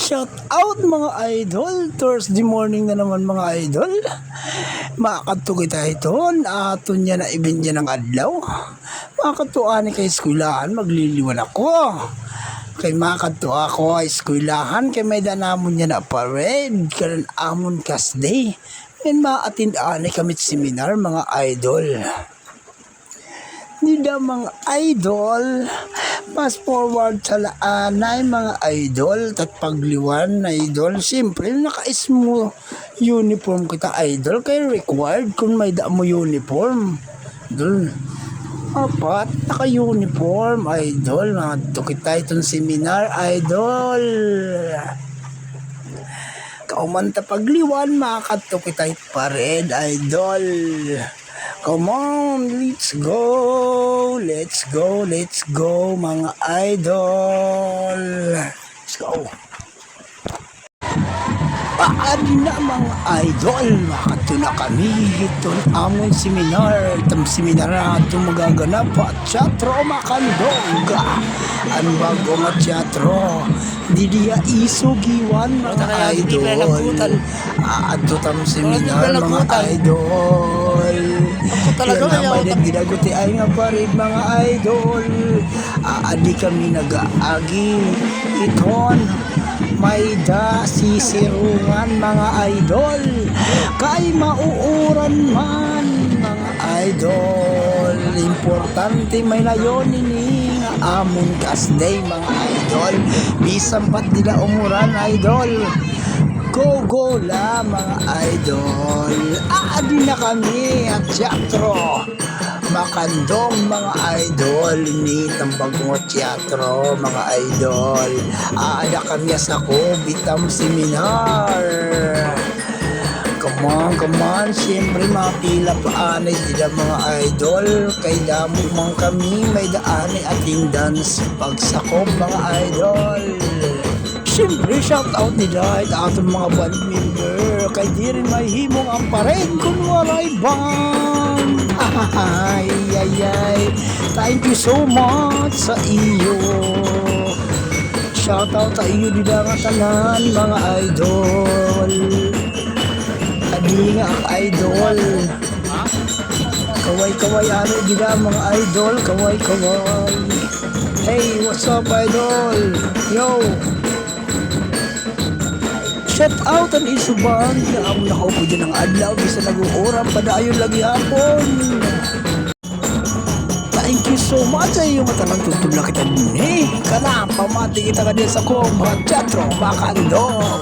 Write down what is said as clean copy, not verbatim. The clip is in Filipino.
Shout out mga idol, Thursday morning na naman mga idol. Makakadto kita iton, aton niya na ibindya ng adlaw. Makakadtuan kay eskwelahan, magliliwan ako. Kay makakadto ako ay eskwelahan, kay may danamon niya na parade, karon amon kas day. And maatindaan kami seminar mga idol. Nida mga idol, fast forward sa laanay mga idol, tat pagliwan na idol, siyempre naka-ismo uniform kita idol, kaya required kung may da mo uniform idol. Apat, naka-uniform idol, nato kita itong seminar idol. Kaumanta pagliwan, makakato kita parade idol. Come on, let's go, let's go, let's go mga idol. Let's go. Paan na mga idol, makato na kami itong amon seminar. Itong seminar na itong magaganap at teatro makandog. Ang bago nga teatro, di dia isugiwan mga idol. Ato tam seminar mga idol. Talaga may nagdidaguti ay nga parid mga idol. Aadi kami nag-aagi iton. May da sisirungan mga idol. Kay mauuran man mga idol. Importante may layon ini nga amon kasday mga idol. Bisan ba't nila umuran idol. Go go la mga idol. Aadi na kami at teatro makandong mga idol ni tambagong teatro mga idol. Aada kami sa bitam seminar. Come on, siyempre mapila pa anay dila mga idol. Kay damo man kami may daanay ating dance pagsakop mga idol. Siyempre, shout out nila at atong mga band member. Kay di rin may himong ang parade kung walay band. Ay. Thank you so much sa iyo. Shout out sa iyo nila nga tanan mga idol. Adi nga ang idol. Kaway ano nila mga idol. Kaway. Hey, what's up idol? Yo. Shout out ang isuban na ako nakaupo dyan ng adlaw bisa nag-uurang padayon lagi hapon. Thank you so much sa iyo matanang tutubla kita din. Hey, kana pamati kita ka din sa Teatro Makandog.